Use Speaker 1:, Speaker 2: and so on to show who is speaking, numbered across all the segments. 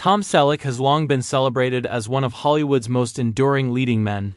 Speaker 1: Tom Selleck has long been celebrated as one of Hollywood's most enduring leading men.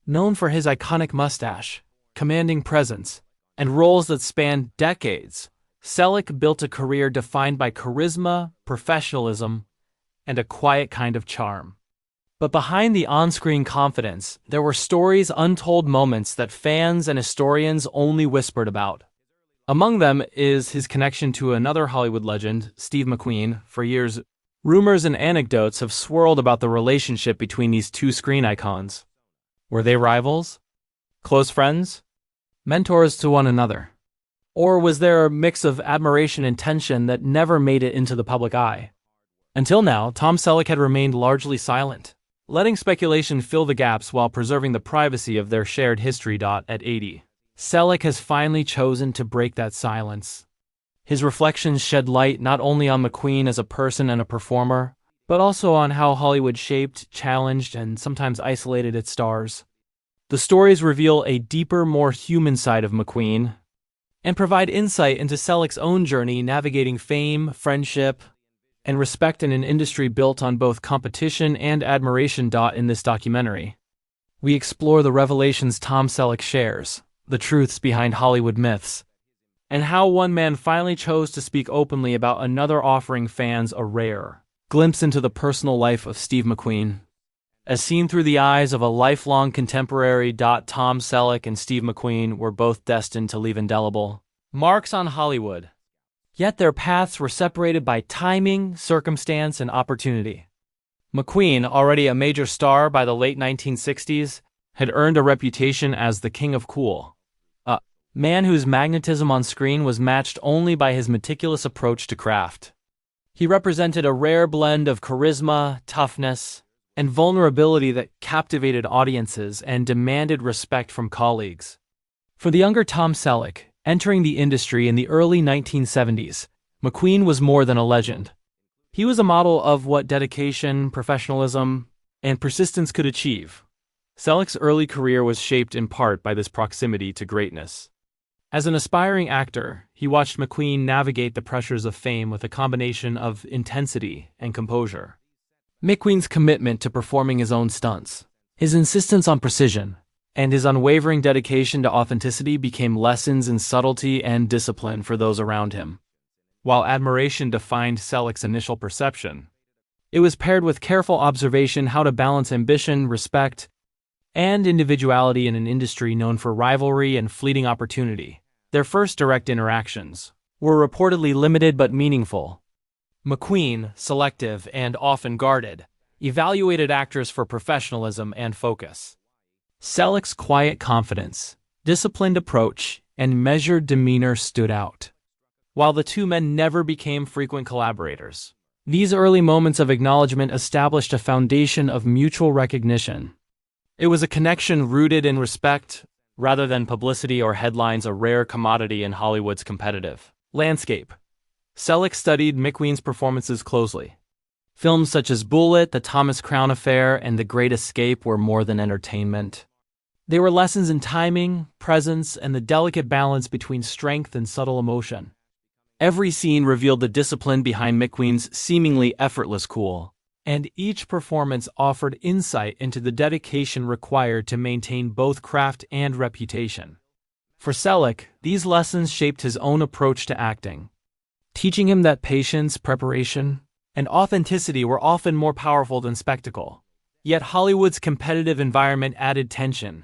Speaker 1: Known for his iconic mustache, commanding presence, and roles that spanned decades, Selleck built a career defined by charisma, professionalism, and a quiet kind of charm. But behind the on-screen confidence, there were stories, untold moments that fans and historians only whispered about. Among them is his connection to another Hollywood legend, Steve McQueen. For years, rumors and anecdotes have swirled about the relationship between these two screen icons. Were they rivals? Close friends? Mentors to one another? Or was there a mix of admiration and tension that never made it into the public eye? Until now, Tom Selleck had remained largely silent, letting speculation fill the gaps while preserving the privacy of their shared history. At 80, Selleck has finally chosen to break that silence. His reflections shed light not only on McQueen as a person and a performer, but also on how Hollywood shaped, challenged, and sometimes isolated its stars. The stories reveal a deeper, more human side of McQueen, and provide insight into Selleck's own journey navigating fame, friendship, and respect in an industry built on both competition and admiration. In this documentary, we explore the revelations Tom Selleck shares, the truths behind Hollywood myths, and how one man finally chose to speak openly about another, offering fans a rare glimpse into the personal life of Steve McQueen. As seen through the eyes of a lifelong contemporary. Tom Selleck and Steve McQueen were both destined to leave indelible marks on Hollywood. Yet their paths were separated by timing, circumstance, and opportunity. McQueen, already a major star by the late 1960s, had earned a reputation as the king of cool, a man whose magnetism on screen was matched only by his meticulous approach to craft. He represented a rare blend of charisma, toughness, and vulnerability that captivated audiences and demanded respect from colleagues. For the younger Tom Selleck, entering the industry in the early 1970s, McQueen was more than a legend. He was a model of what dedication, professionalism, and persistence could achieve. Selleck's early career was shaped in part by this proximity to greatness. As an aspiring actor, he watched McQueen navigate the pressures of fame with a combination of intensity and composure. McQueen's commitment to performing his own stunts, his insistence on precision, and his unwavering dedication to authenticity became lessons in subtlety and discipline for those around him. While admiration defined Selleck's initial perception, it was paired with careful observation how to balance ambition, respect, and individuality in an industry known for rivalry and fleeting opportunity. Their first direct interactions were reportedly limited but meaningful. McQueen, selective and often guarded, evaluated actors for professionalism and focus. Selleck's quiet confidence, disciplined approach, and measured demeanor stood out. While the two men never became frequent collaborators, these early moments of acknowledgement established a foundation of mutual recognition. It was a connection rooted in respect, rather than publicity or headlines, a rare commodity in Hollywood's competitive landscape. Selleck studied McQueen's performances closely. Films such as Bullitt, The Thomas Crown Affair, and The Great Escape were more than entertainment. They were lessons in timing, presence, and the delicate balance between strength and subtle emotion. Every scene revealed the discipline behind McQueen's seemingly effortless cool, and each performance offered insight into the dedication required to maintain both craft and reputation. For Selleck, these lessons shaped his own approach to acting, teaching him that patience, preparation, and authenticity were often more powerful than spectacle. Yet Hollywood's competitive environment added tension.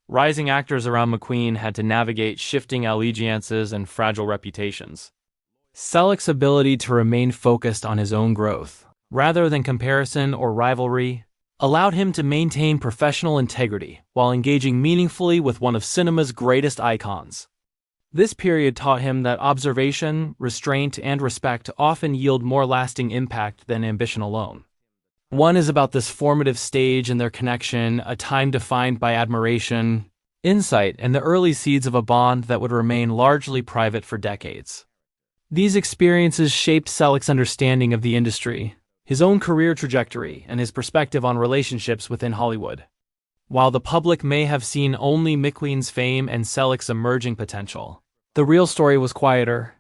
Speaker 1: Rising actors around McQueen had to navigate shifting allegiances and fragile reputations. Selleck's ability to remain focused on his own growth, rather than comparison or rivalry, allowed him to maintain professional integrity while engaging meaningfully with one of cinema's greatest icons. This period taught him that observation, restraint, and respect often yield more lasting impact than ambition alone. One is about this formative stage in their connection, a time defined by admiration, insight, and the early seeds of a bond that would remain largely private for decades. These experiences shaped Selleck's understanding of the industry, his own career trajectory, and his perspective on relationships within Hollywood. While the public may have seen only McQueen's fame and Selleck's emerging potential, the real story was quieter.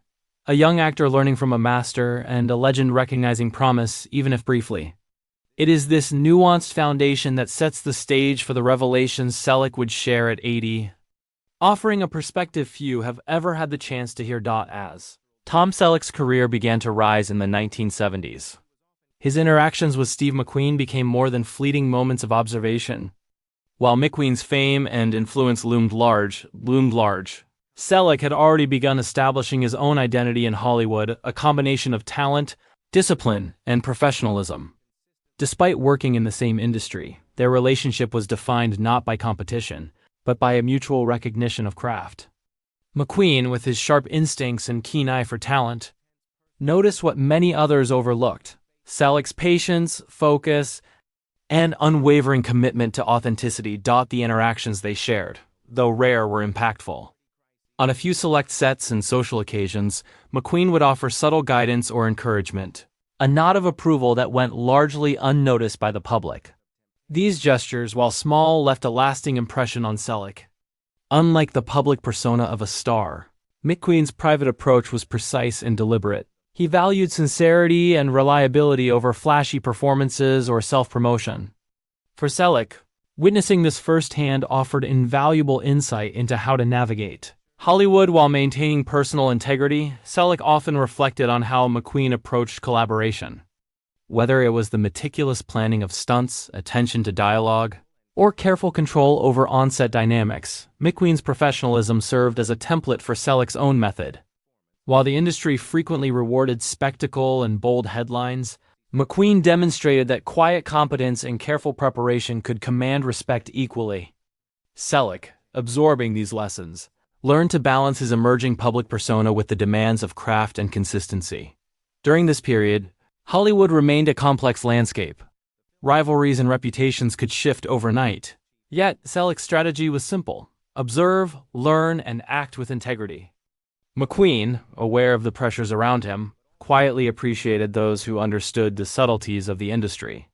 Speaker 1: a young actor learning from a master and a legend recognizing promise, even if briefly. It is this nuanced foundation that sets the stage for the revelations Selleck would share at 80, offering a perspective few have ever had the chance to hear. As Tom Selleck's career began to rise in the 1970s, his interactions with Steve McQueen became more than fleeting moments of observation. While McQueen's fame and influence loomed large, Selleck had already begun establishing his own identity in Hollywood, a combination of talent, discipline, and professionalism. Despite working in the same industry, their relationship was defined not by competition, but by a mutual recognition of craft. McQueen, with his sharp instincts and keen eye for talent, noticed what many others overlooked: Selleck's patience, focus, and unwavering commitment to authenticity. The interactions they shared, though rare, were impactful. On a few select sets and social occasions, McQueen would offer subtle guidance or encouragement, a nod of approval that went largely unnoticed by the public. These gestures, while small, left a lasting impression on Selleck. Unlike the public persona of a star, McQueen's private approach was precise and deliberate. He valued sincerity and reliability over flashy performances or self-promotion. For Selleck, witnessing this firsthand offered invaluable insight into how to navigate Hollywood while maintaining personal integrity. Selleck often reflected on how McQueen approached collaboration. Whether it was the meticulous planning of stunts, attention to dialogue, or careful control over on-set dynamics, McQueen's professionalism served as a template for Selleck's own method. While the industry frequently rewarded spectacle and bold headlines, McQueen demonstrated that quiet competence and careful preparation could command respect equally. Selleck, absorbing these lessons, learned to balance his emerging public persona with the demands of craft and consistency. During this period, Hollywood remained a complex landscape. Rivalries and reputations could shift overnight. Yet, Selleck's strategy was simple: observe, learn, and act with integrity. McQueen, aware of the pressures around him, quietly appreciated those who understood the subtleties of the industry.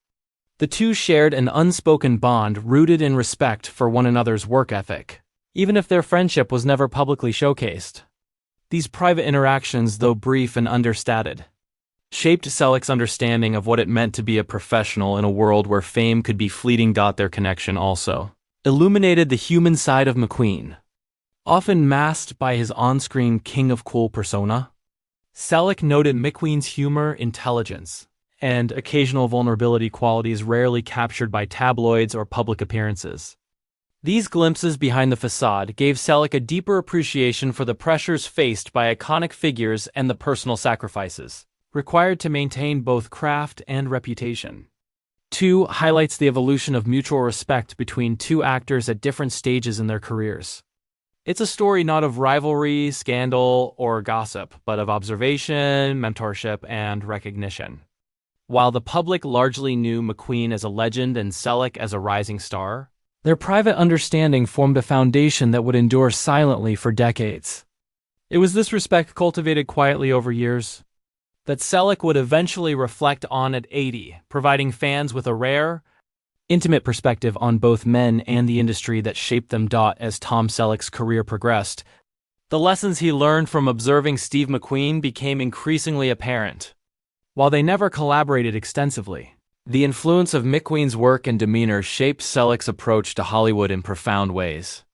Speaker 1: The two shared an unspoken bond rooted in respect for one another's work ethic, even if their friendship was never publicly showcased. These private interactions, though brief and understated, shaped Selleck's understanding of what it meant to be a professional in a world where fame could be fleeting. Their connection also illuminated the human side of McQueen, often masked by his on-screen king of cool persona. Selleck noted McQueen's humor, intelligence, and occasional vulnerability, qualities rarely captured by tabloids or public appearances. These glimpses behind the facade gave Selleck a deeper appreciation for the pressures faced by iconic figures and the personal sacrifices required to maintain both craft and reputation. 2. Highlights the evolution of mutual respect between two actors at different stages in their careers. It's a story not of rivalry, scandal, or gossip, but of observation, mentorship, and recognition. While the public largely knew McQueen as a legend and Selleck as a rising star, their private understanding formed a foundation that would endure silently for decades. It was this respect, cultivated quietly over years, that Selleck would eventually reflect on at 80, providing fans with a rare, intimate perspective on both men and the industry that shaped them. As Tom Selleck's career progressed, the lessons he learned from observing Steve McQueen became increasingly apparent. While they never collaborated extensively, the influence of McQueen's work and demeanor shaped Selleck's approach to Hollywood in profound ways.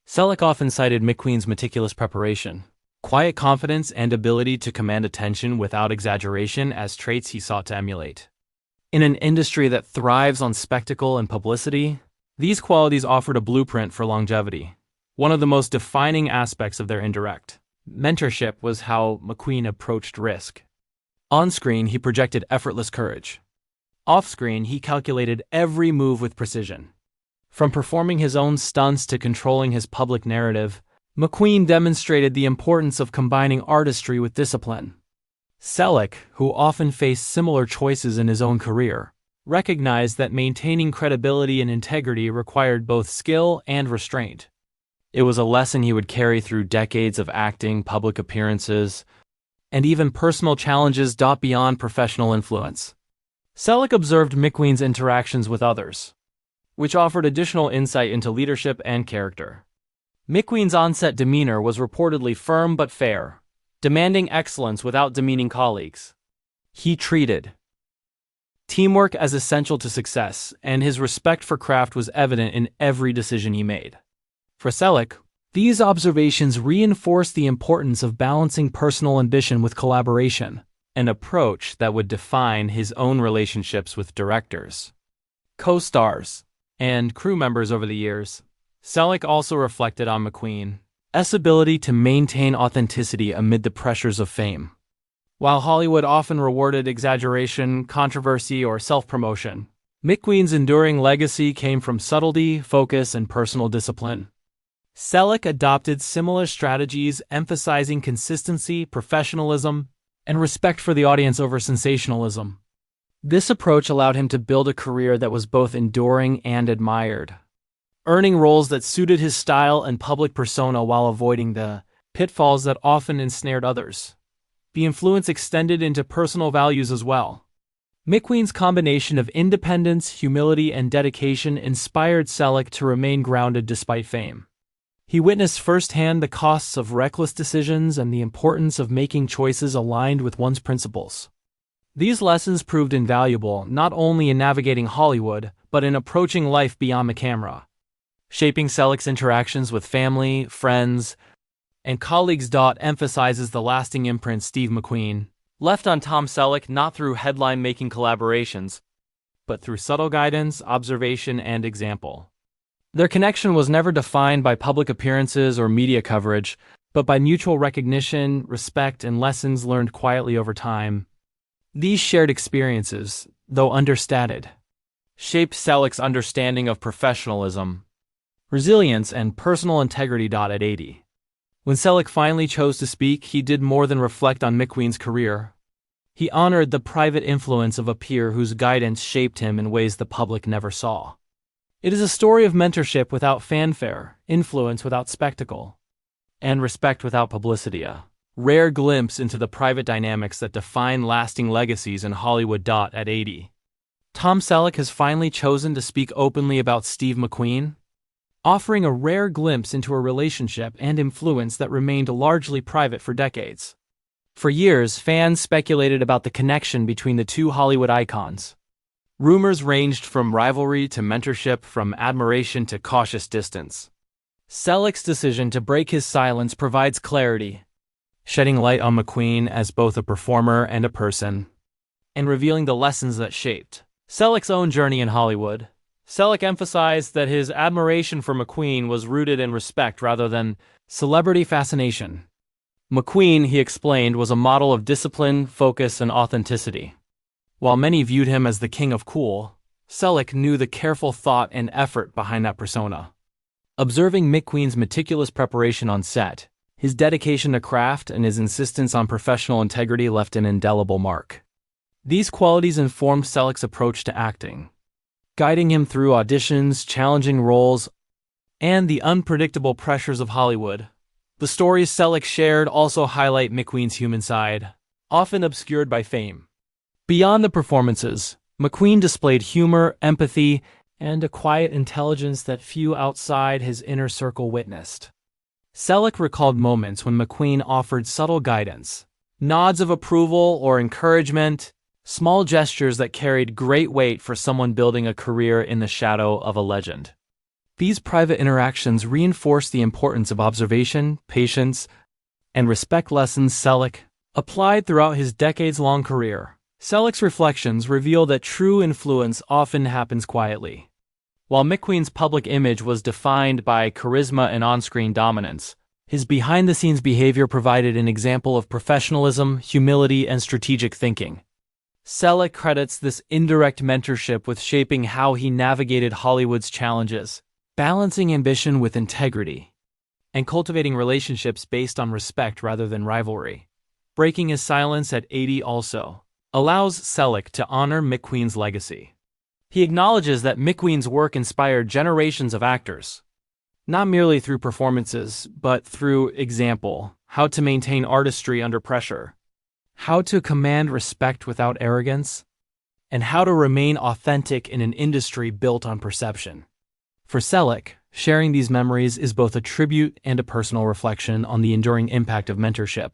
Speaker 1: Selleck often cited McQueen's meticulous preparation, quiet confidence, and ability to command attention without exaggeration as traits he sought to emulate. In an industry that thrives on spectacle and publicity, these qualities offered a blueprint for longevity. One of the most defining aspects of their indirect mentorship was how McQueen approached risk. On-screen, he projected effortless courage. Off-screen, he calculated every move with precision. From performing his own stunts to controlling his public narrative, McQueen demonstrated the importance of combining artistry with discipline. Selleck, who often faced similar choices in his own career, recognized that maintaining credibility and integrity required both skill and restraint. It was a lesson he would carry through decades of acting, public appearances, and even personal challenges. Beyond professional influence, Selleck observed McQueen's interactions with others, which offered additional insight into leadership and character. McQueen's on-set demeanor was reportedly firm but fair, demanding excellence without demeaning colleagues. He treated teamwork as essential to success, and his respect for craft was evident in every decision he made. For Selleck, these observations reinforce the importance of balancing personal ambition with collaboration, an approach that would define his own relationships with directors, co-stars, and crew members over the years. Selleck also reflected on McQueen's ability to maintain authenticity amid the pressures of fame. While Hollywood often rewarded exaggeration, controversy, or self-promotion, McQueen's enduring legacy came from subtlety, focus, and personal discipline. Selleck adopted similar strategies, emphasizing consistency, professionalism, and respect for the audience over sensationalism. This approach allowed him to build a career that was both enduring and admired, earning roles that suited his style and public persona while avoiding the pitfalls that often ensnared others. The influence extended into personal values as well. McQueen's combination of independence, humility, and dedication inspired Selleck to remain grounded despite fame. He witnessed firsthand the costs of reckless decisions and the importance of making choices aligned with one's principles. These lessons proved invaluable not only in navigating Hollywood, but in approaching life beyond the camera, shaping Selleck's interactions with family, friends, and colleagues. Emphasizes the lasting imprint Steve McQueen left on Tom Selleck not through headline-making collaborations, but through subtle guidance, observation, and example. Their connection was never defined by public appearances or media coverage, but by mutual recognition, respect, and lessons learned quietly over time. These shared experiences, though understated, shaped Selleck's understanding of professionalism, resilience, and personal integrity. At 80. When Selleck finally chose to speak, he did more than reflect on McQueen's career. He honored the private influence of a peer whose guidance shaped him in ways the public never saw. It is a story of mentorship without fanfare, influence without spectacle, and respect without publicity, a rare glimpse into the private dynamics that define lasting legacies in Hollywood. At 80. Tom Selleck has finally chosen to speak openly about Steve McQueen, offering a rare glimpse into a relationship and influence that remained largely private for decades. For years, fans speculated about the connection between the two Hollywood icons. Rumors ranged from rivalry to mentorship, from admiration to cautious distance. Selleck's decision to break his silence provides clarity, shedding light on McQueen as both a performer and a person, and revealing the lessons that shaped Selleck's own journey in Hollywood. Selleck emphasized that his admiration for McQueen was rooted in respect rather than celebrity fascination. McQueen, he explained, was a model of discipline, focus, and authenticity. While many viewed him as the king of cool, Selleck knew the careful thought and effort behind that persona. Observing McQueen's meticulous preparation on set, his dedication to craft, and his insistence on professional integrity left an indelible mark. These qualities informed Selleck's approach to acting, guiding him through auditions, challenging roles, and the unpredictable pressures of Hollywood. The stories Selleck shared also highlight McQueen's human side, often obscured by fame. Beyond the performances, McQueen displayed humor, empathy, and a quiet intelligence that few outside his inner circle witnessed. Selleck recalled moments when McQueen offered subtle guidance, nods of approval or encouragement, small gestures that carried great weight for someone building a career in the shadow of a legend. These private interactions reinforce the importance of observation, patience, and respect, lessons Selleck applied throughout his decades-long career. Selleck's reflections reveal that true influence often happens quietly. While McQueen's public image was defined by charisma and on-screen dominance, his behind-the-scenes behavior provided an example of professionalism, humility, and strategic thinking. Selleck credits this indirect mentorship with shaping how he navigated Hollywood's challenges, balancing ambition with integrity, and cultivating relationships based on respect rather than rivalry. Breaking his silence at 80 also allows Selleck to honor McQueen's legacy. He acknowledges that McQueen's work inspired generations of actors, not merely through performances, but through example, how to maintain artistry under pressure, how to command respect without arrogance, and how to remain authentic in an industry built on perception. For Selleck, sharing these memories is both a tribute and a personal reflection on the enduring impact of mentorship.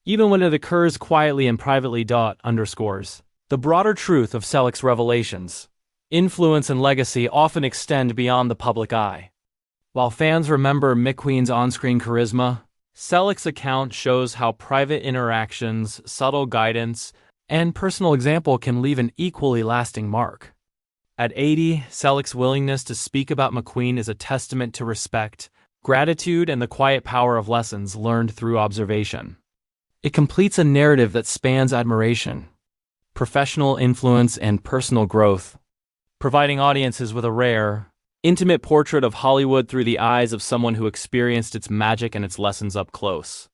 Speaker 1: even when it occurs quietly and privately. Underscores the broader truth of Selleck's revelations. Influence and legacy often extend beyond the public eye. While fans remember McQueen's on-screen charisma, Selleck's account shows how private interactions, subtle guidance, and personal example can leave an equally lasting mark. At 80, Selleck's willingness to speak about McQueen is a testament to respect, gratitude, and the quiet power of lessons learned through observation. It completes a narrative that spans admiration, professional influence, and personal growth, providing audiences with a rare, intimate portrait of Hollywood through the eyes of someone who experienced its magic and its lessons up close.